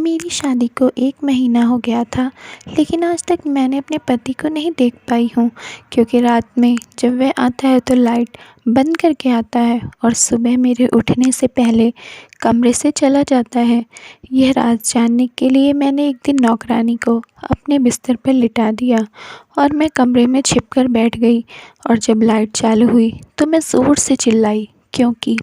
मेरी शादी को 1 महीना हो गया था, लेकिन आज तक मैंने अपने पति को नहीं देख पाई हूँ, क्योंकि रात में जब वह आता है तो लाइट बंद करके आता है और सुबह मेरे उठने से पहले कमरे से चला जाता है। यह राज जानने के लिए मैंने एक दिन नौकरानी को अपने बिस्तर पर लिटा दिया और मैं कमरे में छिपकर बैठ गई। और जब लाइट चालू हुई तो मैं ज़ोर से चिल्लाई, क्योंकि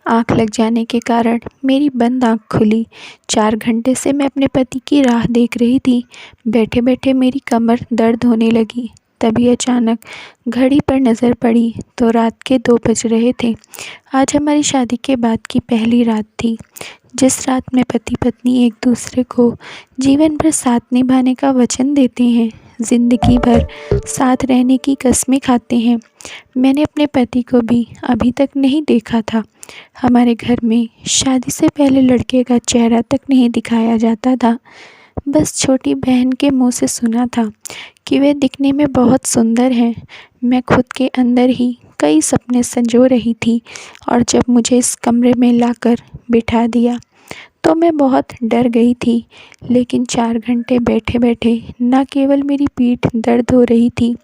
आँख लग जाने के कारण मेरी बंद आँख खुली। 4 घंटे से मैं अपने पति की राह देख रही थी। बैठे बैठे मेरी कमर दर्द होने लगी। तभी अचानक घड़ी पर नज़र पड़ी तो रात के 2 बज रहे थे। आज हमारी शादी के बाद की पहली रात थी, जिस रात में पति पत्नी एक दूसरे को जीवन भर साथ निभाने का वचन देते हैं, ज़िंदगी भर साथ रहने की कस्में खाते हैं। मैंने अपने पति को भी अभी तक नहीं देखा था। हमारे घर में शादी से पहले लड़के का चेहरा तक नहीं दिखाया जाता था। बस छोटी बहन के मुंह से सुना था कि वे दिखने में बहुत सुंदर हैं। मैं खुद के अंदर ही कई सपने संजो रही थी और जब मुझे इस कमरे में लाकर बिठा दिया तो मैं बहुत डर गई थी। लेकिन 4 घंटे बैठे बैठे न केवल मेरी पीठ दर्द हो रही थी,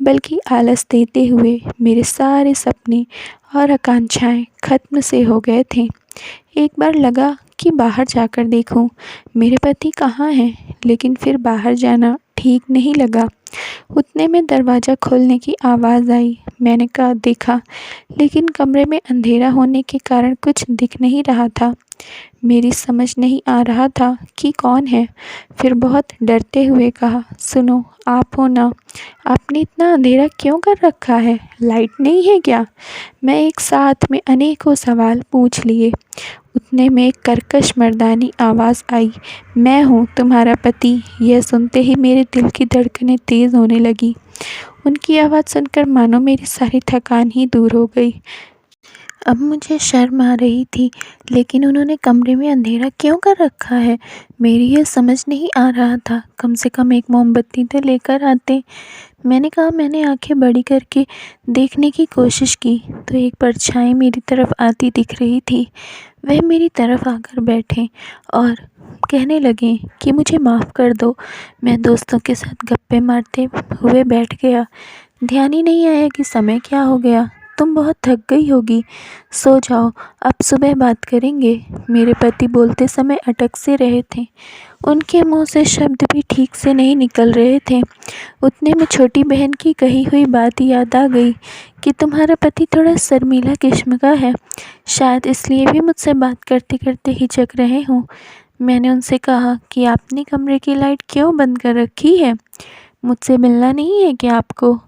बल्कि आलस देते हुए मेरे सारे सपने और आकांक्षाएं खत्म से हो गए थे। एक बार लगा कि बाहर जाकर देखूं मेरे पति कहाँ हैं, लेकिन फिर बाहर जाना ठीक नहीं लगा। उतने में दरवाज़ा खोलने की आवाज़ आई। मैंने कहा देखा, लेकिन कमरे में अंधेरा होने के कारण कुछ दिख नहीं रहा था। मेरी समझ नहीं आ रहा था कि कौन है। फिर बहुत डरते हुए कहा, सुनो, आप हो ना? आपने इतना अंधेरा क्यों कर रखा है? लाइट नहीं है क्या? मैं एक साथ में अनेकों सवाल पूछ लिए। उतने में एक कर्कश मर्दानी आवाज़ आई, मैं हूँ तुम्हारा पति। यह सुनते ही मेरे दिल की धड़कनें तेज़ होने लगी। उनकी आवाज़ सुनकर मानो मेरी सारी थकान ही दूर हो गई। अब मुझे शर्म आ रही थी, लेकिन उन्होंने कमरे में अंधेरा क्यों कर रखा है, मेरी यह समझ नहीं आ रहा था। कम से कम एक मोमबत्ती तो लेकर आते। मैंने कहा, मैंने आंखें बड़ी करके देखने की कोशिश की तो एक परछाई मेरी तरफ आती दिख रही थी। वह मेरी तरफ आकर बैठे और कहने लगे कि मुझे माफ़ कर दो। मैं दोस्तों के साथ गप्पे मारते हुए बैठ गया। ध्यान ही नहीं आया कि समय क्या हो गया। तुम बहुत थक गई होगी, सो जाओ, अब सुबह बात करेंगे। मेरे पति बोलते समय अटक से रहे थे। उनके मुंह से शब्द भी ठीक से नहीं निकल रहे थे। उतने में छोटी बहन की कही हुई बात याद आ गई कि तुम्हारा पति थोड़ा शर्मीला किस्म का है, शायद इसलिए भी मुझसे बात करते करते हिचक रहे हों। मैंने उनसे कहा कि आपने कमरे की लाइट क्यों बंद कर रखी है? मुझसे मिलना नहीं है क्या आपको?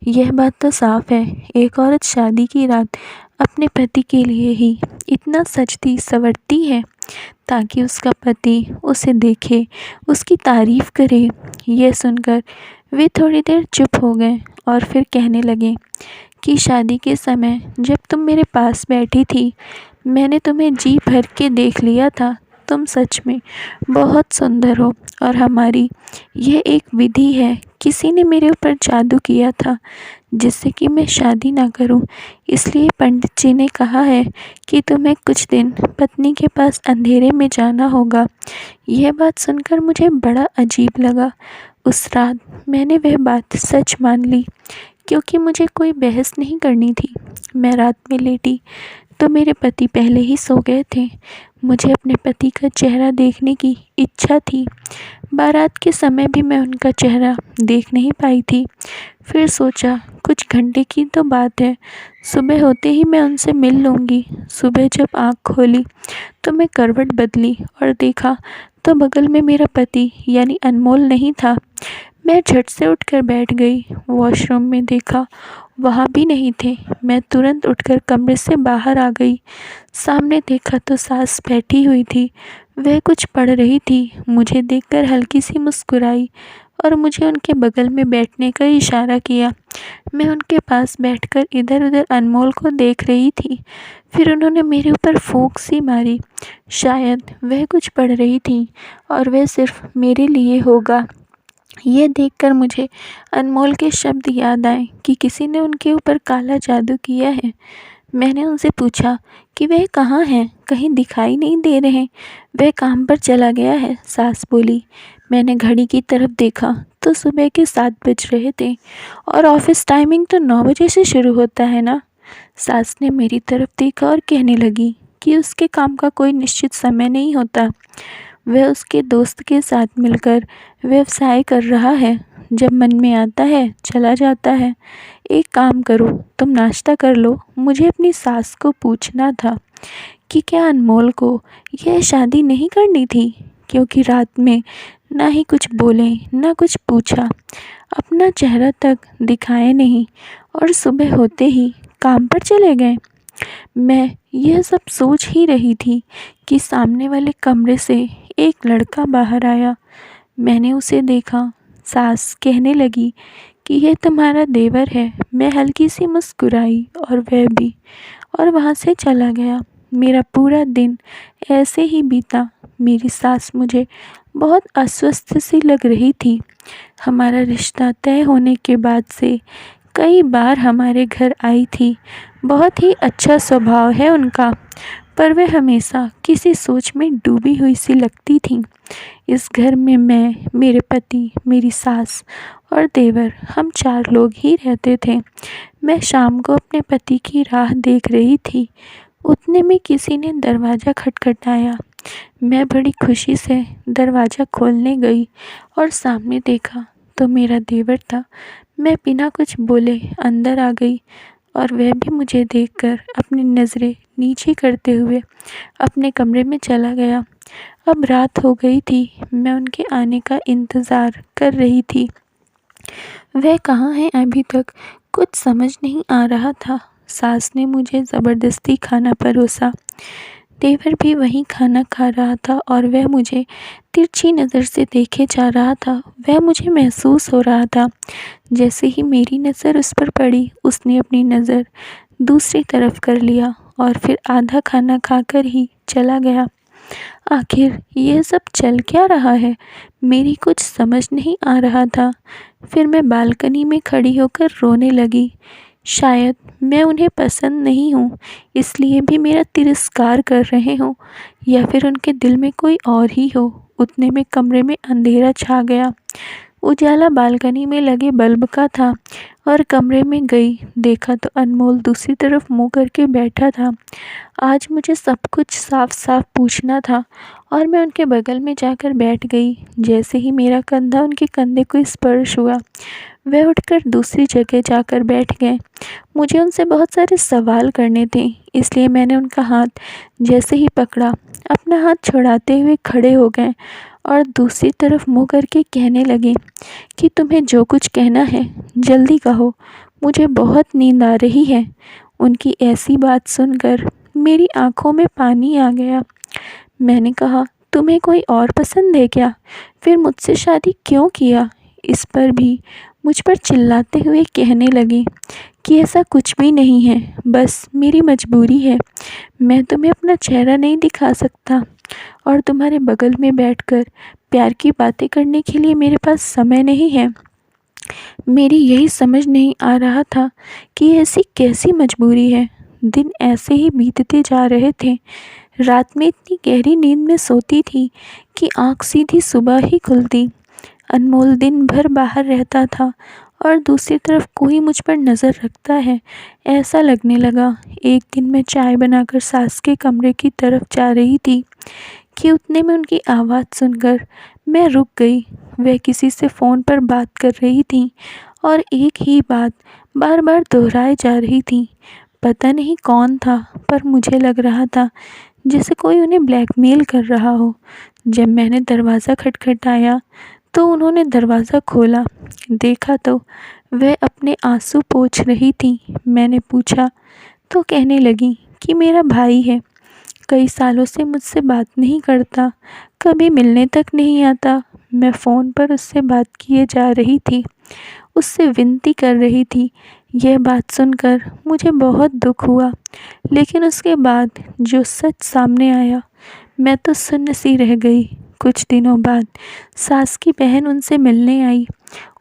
यह बात तो साफ है, एक औरत शादी की रात अपने पति के लिए ही इतना सजती संवरती है ताकि उसका पति उसे देखे, उसकी तारीफ़ करे। यह सुनकर वे थोड़ी देर चुप हो गए और फिर कहने लगे कि शादी के समय जब तुम मेरे पास बैठी थी, मैंने तुम्हें जी भर के देख लिया था। तुम सच में बहुत सुंदर हो और हमारी यह एक विधि है। किसी ने मेरे ऊपर जादू किया था जिससे कि मैं शादी ना करूं। इसलिए पंडित जी ने कहा है कि तुम्हें कुछ दिन पत्नी के पास अंधेरे में जाना होगा। यह बात सुनकर मुझे बड़ा अजीब लगा। उस रात मैंने वह बात सच मान ली, क्योंकि मुझे कोई बहस नहीं करनी थी। मैं रात में लेटी तो मेरे पति पहले ही सो गए थे। मुझे अपने पति का चेहरा देखने की इच्छा थी। बारात के समय भी मैं उनका चेहरा देख नहीं पाई थी। फिर सोचा, कुछ घंटे की तो बात है, सुबह होते ही मैं उनसे मिल लूँगी। सुबह जब आँख खोली तो मैं करवट बदली और देखा तो बगल में मेरा पति यानी अनमोल नहीं था। मैं झट से उठकर बैठ गई। वॉशरूम में देखा, वहाँ भी नहीं थे। मैं तुरंत उठकर कमरे से बाहर आ गई। सामने देखा तो सास बैठी हुई थी। वह कुछ पढ़ रही थी। मुझे देखकर हल्की सी मुस्कुराई और मुझे उनके बगल में बैठने का इशारा किया। मैं उनके पास बैठकर इधर उधर अनमोल को देख रही थी। फिर उन्होंने मेरे ऊपर फूंक सी मारी। शायद वह कुछ पढ़ रही थी और वह सिर्फ मेरे लिए होगा। यह देखकर मुझे अनमोल के शब्द याद आए कि किसी ने उनके ऊपर काला जादू किया है। मैंने उनसे पूछा कि वह कहाँ हैं, कहीं दिखाई नहीं दे रहे। वह काम पर चला गया है, सास बोली। मैंने घड़ी की तरफ देखा तो सुबह के 7 बज रहे थे और ऑफिस टाइमिंग तो 9 बजे से शुरू होता है ना। सास ने मेरी तरफ देखा और कहने लगी कि उसके काम का कोई निश्चित समय नहीं होता। वह उसके दोस्त के साथ मिलकर व्यवसाय कर रहा है। जब मन में आता है चला जाता है। एक काम करो, तुम नाश्ता कर लो। मुझे अपनी सास को पूछना था कि क्या अनमोल को यह शादी नहीं करनी थी, क्योंकि रात में ना ही कुछ बोले ना कुछ पूछा, अपना चेहरा तक दिखाए नहीं और सुबह होते ही काम पर चले गए। मैं यह सब सोच ही रही थी कि सामने वाले कमरे से एक लड़का बाहर आया। मैंने उसे देखा। सास कहने लगी कि यह तुम्हारा देवर है। मैं हल्की सी मुस्कुराई और वह भी, और वहाँ से चला गया। मेरा पूरा दिन ऐसे ही बीता। मेरी सास मुझे बहुत अस्वस्थ सी लग रही थी। हमारा रिश्ता तय होने के बाद से कई बार हमारे घर आई थी। बहुत ही अच्छा स्वभाव है उनका, पर वह हमेशा किसी सोच में डूबी हुई सी लगती थी। इस घर में मैं, मेरे पति, मेरी सास और देवर, हम 4 लोग ही रहते थे। मैं शाम को अपने पति की राह देख रही थी। उतने में किसी ने दरवाज़ा खटखटाया। मैं बड़ी खुशी से दरवाज़ा खोलने गई और सामने देखा तो मेरा देवर था। मैं बिना कुछ बोले अंदर आ गई और वह भी मुझे देखकर अपनी नज़रें नीचे करते हुए अपने कमरे में चला गया। अब रात हो गई थी। मैं उनके आने का इंतज़ार कर रही थी। वह कहाँ हैं अभी तक, कुछ समझ नहीं आ रहा था। सास ने मुझे ज़बरदस्ती खाना परोसा। देवर भी वहीं खाना खा रहा था और वह मुझे तिरछी नज़र से देखे जा रहा था। वह मुझे महसूस हो रहा था। जैसे ही मेरी नज़र उस पर पड़ी, उसने अपनी नज़र दूसरी तरफ कर लिया और फिर आधा खाना खाकर ही चला गया। आखिर यह सब चल क्या रहा है, मेरी कुछ समझ नहीं आ रहा था। फिर मैं बालकनी में खड़ी होकर रोने लगी। शायद मैं उन्हें पसंद नहीं हूँ, इसलिए भी मेरा तिरस्कार कर रहे हों, या फिर उनके दिल में कोई और ही हो। उतने में कमरे में अंधेरा छा गया। उजाला बालकनी में लगे बल्ब का था और कमरे में गई, देखा तो अनमोल दूसरी तरफ मुंह करके बैठा था। आज मुझे सब कुछ साफ साफ पूछना था और मैं उनके बगल में जाकर बैठ गई। जैसे ही मेरा कंधा उनके कंधे को स्पर्श हुआ, वह उठकर दूसरी जगह जाकर बैठ गए। मुझे उनसे बहुत सारे सवाल करने थे, इसलिए मैंने उनका हाथ जैसे ही पकड़ा, अपना हाथ छुड़ाते हुए खड़े हो गए और दूसरी तरफ मुँह करके कहने लगे कि तुम्हें जो कुछ कहना है जल्दी कहो, मुझे बहुत नींद आ रही है। उनकी ऐसी बात सुनकर मेरी आंखों में पानी आ गया। मैंने कहा, तुम्हें कोई और पसंद है क्या? फिर मुझसे शादी क्यों किया? इस पर भी मुझ पर चिल्लाते हुए कहने लगे कि ऐसा कुछ भी नहीं है, बस मेरी मजबूरी है। मैं तुम्हें अपना चेहरा नहीं दिखा सकता और तुम्हारे बगल में बैठकर प्यार की बातें करने के लिए मेरे पास समय नहीं है। मेरी यही समझ नहीं आ रहा था कि ऐसी कैसी मजबूरी है। दिन ऐसे ही बीतते जा रहे थे। रात में इतनी गहरी नींद में सोती थी कि आँख सीधी सुबह ही खुलती। अनमोल दिन भर बाहर रहता था और दूसरी तरफ कोई मुझ पर नज़र रखता है, ऐसा लगने लगा। एक दिन मैं चाय बनाकर सास के कमरे की तरफ जा रही थी कि उतने में उनकी आवाज़ सुनकर मैं रुक गई। वह किसी से फ़ोन पर बात कर रही थी और एक ही बात बार बार दोहराए जा रही थी। पता नहीं कौन था, पर मुझे लग रहा था जैसे कोई उन्हें ब्लैकमेल कर रहा हो। जब मैंने दरवाज़ा खटखटाया तो उन्होंने दरवाज़ा खोला। देखा तो वह अपने आंसू पोंछ रही थी। मैंने पूछा तो कहने लगी कि मेरा भाई है, कई सालों से मुझसे बात नहीं करता, कभी मिलने तक नहीं आता। मैं फ़ोन पर उससे बात किए जा रही थी, उससे विनती कर रही थी। यह बात सुनकर मुझे बहुत दुख हुआ, लेकिन उसके बाद जो सच सामने आया, मैं तो सुन्न सी रह गई। कुछ दिनों बाद सास की बहन उनसे मिलने आई।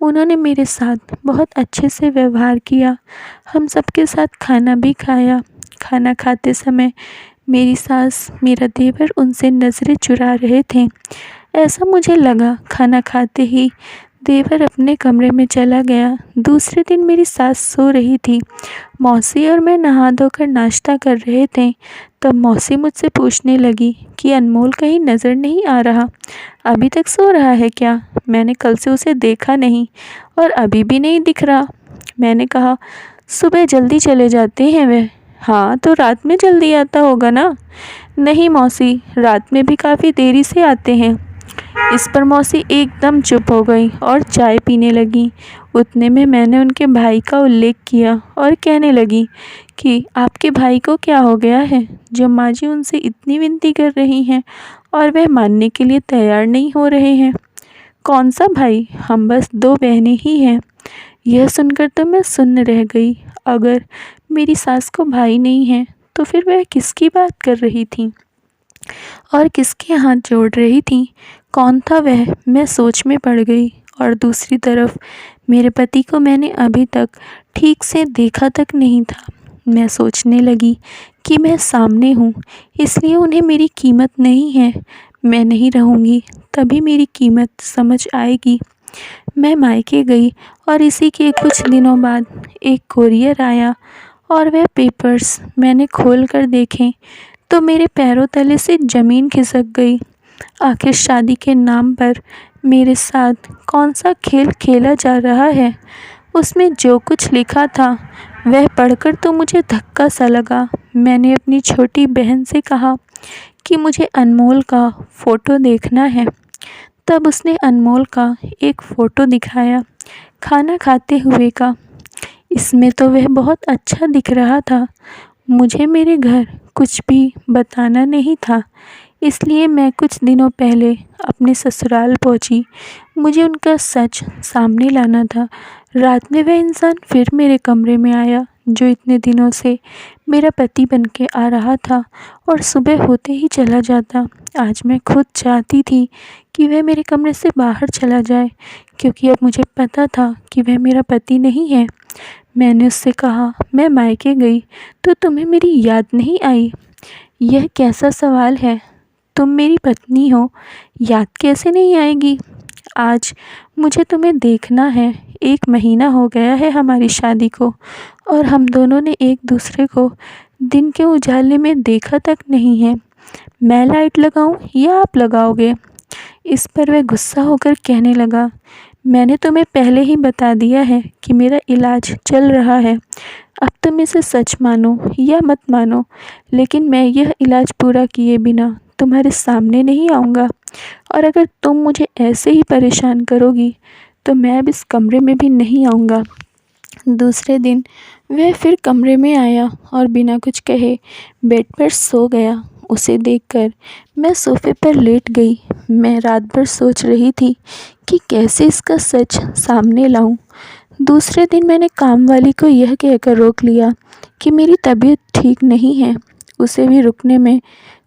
उन्होंने मेरे साथ बहुत अच्छे से व्यवहार किया। हम सबके साथ खाना भी खाया। खाना खाते समय मेरी सास, मेरा देवर उनसे नज़रें चुरा रहे थे। ऐसा मुझे लगा। खाना खाते ही देवर अपने कमरे में चला गया। दूसरे दिन मेरी सास सो रही थी। मौसी और मैं नहा धोकर नाश्ता कर रहे थे। तब मौसी मुझसे पूछने लगी कि अनमोल कहीं नज़र नहीं आ रहा, अभी तक सो रहा है क्या? मैंने कल से उसे देखा नहीं और अभी भी नहीं दिख रहा। मैंने कहा, सुबह जल्दी चले जाते हैं वह। हाँ, तो रात में जल्दी आता होगा ना? नहीं मौसी, रात में भी काफ़ी देरी से आते हैं। इस पर मौसी एकदम चुप हो गई और चाय पीने लगी। उतने में मैंने उनके भाई का उल्लेख किया और कहने लगी कि आपके भाई को क्या हो गया है जो माँ जी उनसे इतनी विनती कर रही हैं और वह मानने के लिए तैयार नहीं हो रहे हैं। कौन सा भाई? हम बस 2 बहनें ही हैं। यह सुनकर तो मैं सुन्न रह गई। अगर मेरी सास को भाई नहीं है तो फिर वह किसकी बात कर रही थी और किसके हाथ जोड़ रही थी? कौन था वह? मैं सोच में पड़ गई। और दूसरी तरफ मेरे पति को मैंने अभी तक ठीक से देखा तक नहीं था। मैं सोचने लगी कि मैं सामने हूँ, इसलिए उन्हें मेरी कीमत नहीं है। मैं नहीं रहूँगी तभी मेरी कीमत समझ आएगी। मैं मायके गई और इसी के कुछ दिनों बाद एक कोरियर आया और वह पेपर्स मैंने खोल कर देखे तो मेरे पैरों तले से ज़मीन खिसक गई। आखिर शादी के नाम पर मेरे साथ कौन सा खेल खेला जा रहा है? उसमें जो कुछ लिखा था वह पढ़कर तो मुझे धक्का सा लगा। मैंने अपनी छोटी बहन से कहा कि मुझे अनमोल का फ़ोटो देखना है। तब उसने अनमोल का एक फ़ोटो दिखाया, खाना खाते हुए का। इसमें तो वह बहुत अच्छा दिख रहा था। मुझे मेरे घर कुछ भी बताना नहीं था, इसलिए मैं कुछ दिनों पहले अपने ससुराल पहुंची। मुझे उनका सच सामने लाना था। रात में वह इंसान फिर मेरे कमरे में आया जो इतने दिनों से मेरा पति बन के आ रहा था और सुबह होते ही चला जाता। आज मैं खुद चाहती थी कि वह मेरे कमरे से बाहर चला जाए, क्योंकि अब मुझे पता था कि वह मेरा पति नहीं है। मैंने उससे कहा, मैं मायके गई तो तुम्हें मेरी याद नहीं आई? यह कैसा सवाल है? तुम मेरी पत्नी हो, याद कैसे नहीं आएगी? आज मुझे तुम्हें देखना है। 1 महीना हो गया है हमारी शादी को और हम दोनों ने एक दूसरे को दिन के उजाले में देखा तक नहीं है। मैं लाइट लगाऊं या आप लगाओगे? इस पर वह गुस्सा होकर कहने लगा, मैंने तुम्हें पहले ही बता दिया है कि मेरा इलाज चल रहा है। अब तुम इसे सच मानो या मत मानो, लेकिन मैं यह इलाज पूरा किए बिना तुम्हारे सामने नहीं आऊँगा। और अगर तुम मुझे ऐसे ही परेशान करोगी तो मैं अब इस कमरे में भी नहीं आऊँगा। दूसरे दिन वह फिर कमरे में आया और बिना कुछ कहे बेड पर सो गया। उसे देखकर मैं सोफे पर लेट गई। मैं रात भर सोच रही थी कि कैसे इसका सच सामने लाऊं। दूसरे दिन मैंने कामवाली को यह कहकर रोक लिया कि मेरी तबीयत ठीक नहीं है। उसे भी रुकने में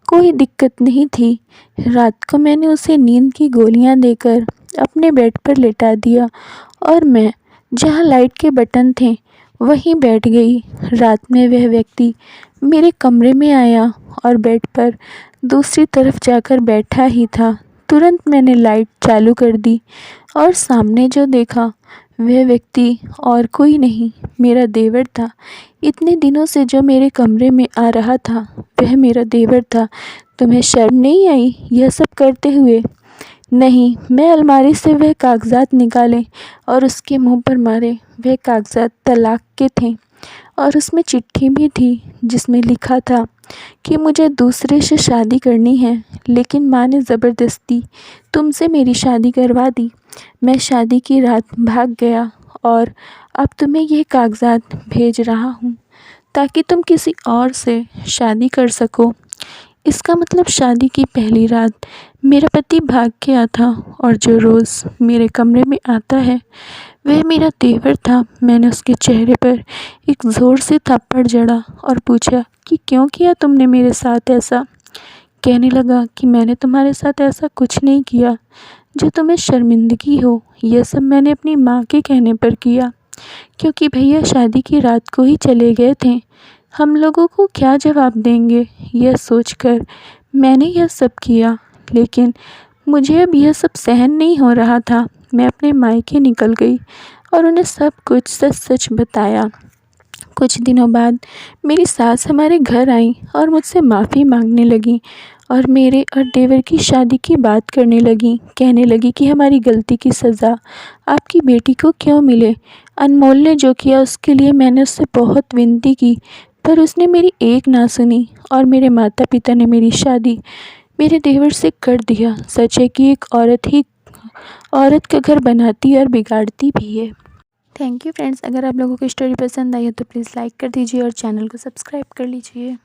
कोई दिक्कत नहीं थी। रात को मैंने उसे नींद की गोलियां देकर अपने बेड पर लेटा दिया और मैं जहां लाइट के बटन थे वहीं बैठ गई। रात में वह व्यक्ति मेरे कमरे में आया और बेड पर दूसरी तरफ जाकर बैठा ही था। तुरंत मैंने लाइट चालू कर दी और सामने जो देखा वह व्यक्ति और कोई नहीं, मेरा देवर था। इतने दिनों से जो मेरे कमरे में आ रहा था वह मेरा देवर था। तुम्हें शर्म नहीं आई यह सब करते हुए? नहीं। मैं अलमारी से वह कागजात निकाले और उसके मुंह पर मारे। वह कागजात तलाक के थे और उसमें चिट्ठी भी थी जिसमें लिखा था कि मुझे दूसरे से शादी करनी है, लेकिन माँ ने ज़बरदस्ती तुमसे मेरी शादी करवा दी। मैं शादी की रात भाग गया और अब तुम्हें ये कागजात भेज रहा हूँ ताकि तुम किसी और से शादी कर सको। इसका मतलब शादी की पहली रात मेरा पति भाग गया था और जो रोज़ मेरे कमरे में आता है वह मेरा देवर था। मैंने उसके चेहरे पर एक ज़ोर से थप्पड़ जड़ा और पूछा कि क्यों किया तुमने मेरे साथ ऐसा? कहने लगा कि मैंने तुम्हारे साथ ऐसा कुछ नहीं किया जो तुम्हें शर्मिंदगी हो। यह सब मैंने अपनी माँ के कहने पर किया, क्योंकि भैया शादी की रात को ही चले गए थे। हम लोगों को क्या जवाब देंगे, यह सोचकर मैंने यह सब किया। लेकिन मुझे अब यह सब सहन नहीं हो रहा था। मैं अपने मायके निकल गई और उन्हें सब कुछ सच सच बताया। कुछ दिनों बाद मेरी सास हमारे घर आई और मुझसे माफ़ी मांगने लगी और मेरे और देवर की शादी की बात करने लगी। कहने लगी कि हमारी गलती की सज़ा आपकी बेटी को क्यों मिले। अनमोल ने जो किया उसके लिए मैंने उससे बहुत विनती की, पर उसने मेरी एक ना सुनी और मेरे माता पिता ने मेरी शादी मेरे देवर से कर दिया। सच है कि एक औरत का घर बनाती और बिगाड़ती भी है। Thank you friends. अगर आप लोगों को स्टोरी पसंद आई है तो प्लीज़ लाइक कर दीजिए और चैनल को सब्सक्राइब कर लीजिए।